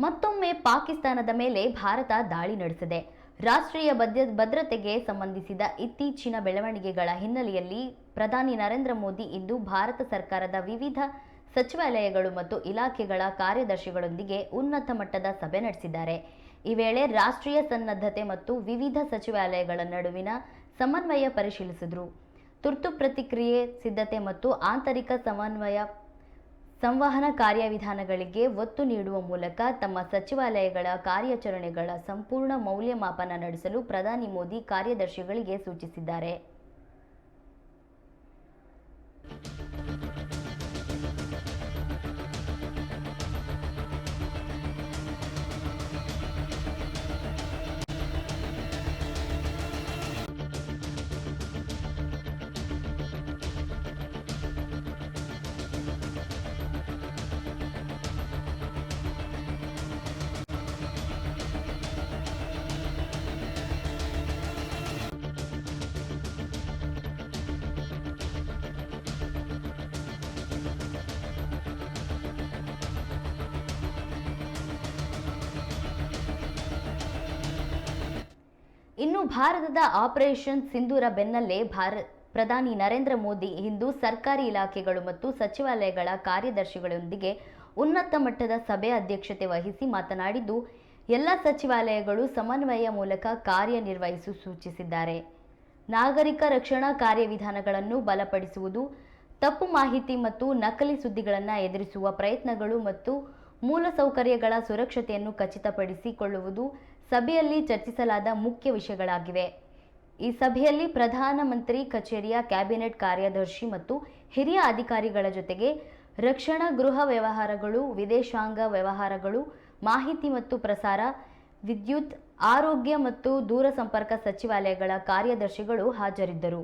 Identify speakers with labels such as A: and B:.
A: ಮತ್ತೊಮ್ಮೆ ಪಾಕಿಸ್ತಾನದ ಮೇಲೆ ಭಾರತ ದಾಳಿ ನಡೆಸಿದೆ. ರಾಷ್ಟ್ರೀಯ ಭದ್ರತೆಗೆ ಸಂಬಂಧಿಸಿದ ಇತ್ತೀಚಿನ ಬೆಳವಣಿಗೆಗಳ ಹಿನ್ನೆಲೆಯಲ್ಲಿ ಪ್ರಧಾನಿ ನರೇಂದ್ರ ಮೋದಿ ಇಂದು ಭಾರತ ಸರ್ಕಾರದ ವಿವಿಧ ಸಚಿವಾಲಯಗಳು ಮತ್ತು ಇಲಾಖೆಗಳ ಕಾರ್ಯದರ್ಶಿಗಳೊಂದಿಗೆ ಉನ್ನತ ಮಟ್ಟದ ಸಭೆ ನಡೆಸಿದ್ದಾರೆ. ಈ ವೇಳೆ ರಾಷ್ಟ್ರೀಯ ಸನ್ನದ್ಧತೆ ಮತ್ತು ವಿವಿಧ ಸಚಿವಾಲಯಗಳ ನಡುವಿನ ಸಮನ್ವಯ ಪರಿಶೀಲಿಸಿದರು. ತುರ್ತು ಪ್ರತಿಕ್ರಿಯೆ ಸಿದ್ಧತೆ ಮತ್ತು ಆಂತರಿಕ ಸಂವಹನ ಕಾರ್ಯವಿಧಾನಗಳಿಗೆ ಒತ್ತು ನೀಡುವ ಮೂಲಕ ತಮ್ಮ ಸಚಿವಾಲಯಗಳ ಕಾರ್ಯಾಚರಣೆಗಳ ಸಂಪೂರ್ಣ ಮೌಲ್ಯಮಾಪನ ನಡೆಸಲು ಪ್ರಧಾನಿ ಮೋದಿ ಕಾರ್ಯದರ್ಶಿಗಳಿಗೆ ಸೂಚಿಸಿದ್ದಾರೆ. ಇನ್ನು ಭಾರತದ ಆಪರೇಷನ್ ಸಿಂಧೂರ ಬೆನ್ನಲ್ಲೇ ಪ್ರಧಾನಿ ನರೇಂದ್ರ ಮೋದಿ ಇಂದು ಸರ್ಕಾರಿ ಇಲಾಖೆಗಳು ಮತ್ತು ಸಚಿವಾಲಯಗಳ ಕಾರ್ಯದರ್ಶಿಗಳೊಂದಿಗೆ ಉನ್ನತ ಮಟ್ಟದ ಸಭೆ ಅಧ್ಯಕ್ಷತೆ ವಹಿಸಿ ಮಾತನಾಡಿದ್ದು, ಎಲ್ಲ ಸಚಿವಾಲಯಗಳು ಸಮನ್ವಯ ಮೂಲಕ ಕಾರ್ಯನಿರ್ವಹಿಸಲು ಸೂಚಿಸಿದ್ದಾರೆ. ನಾಗರಿಕ ರಕ್ಷಣಾ ಕಾರ್ಯವಿಧಾನಗಳನ್ನು ಬಲಪಡಿಸುವುದು, ತಪ್ಪು ಮಾಹಿತಿ ಮತ್ತು ನಕಲಿ ಸುದ್ದಿಗಳನ್ನು ಎದುರಿಸುವ ಪ್ರಯತ್ನಗಳು ಮತ್ತು ಮೂಲಸೌಕರ್ಯಗಳ ಸುರಕ್ಷತೆಯನ್ನು ಖಚಿತಪಡಿಸಿಕೊಳ್ಳುವುದು ಸಭೆಯಲ್ಲಿ ಚರ್ಚಿಸಲಾದ ಮುಖ್ಯ ವಿಷಯಗಳಾಗಿವೆ. ಈ ಸಭೆಯಲ್ಲಿ ಪ್ರಧಾನಮಂತ್ರಿ ಕಚೇರಿಯ ಕ್ಯಾಬಿನೆಟ್ ಕಾರ್ಯದರ್ಶಿ ಮತ್ತು ಹಿರಿಯ ಅಧಿಕಾರಿಗಳ ಜೊತೆಗೆ ರಕ್ಷಣಾ, ಗೃಹ ವ್ಯವಹಾರಗಳು, ವಿದೇಶಾಂಗ ವ್ಯವಹಾರಗಳು, ಮಾಹಿತಿ ಮತ್ತು ಪ್ರಸಾರ, ವಿದ್ಯುತ್, ಆರೋಗ್ಯ ಮತ್ತು ದೂರಸಂಪರ್ಕ ಸಚಿವಾಲಯಗಳ ಕಾರ್ಯದರ್ಶಿಗಳು ಹಾಜರಿದ್ದರು.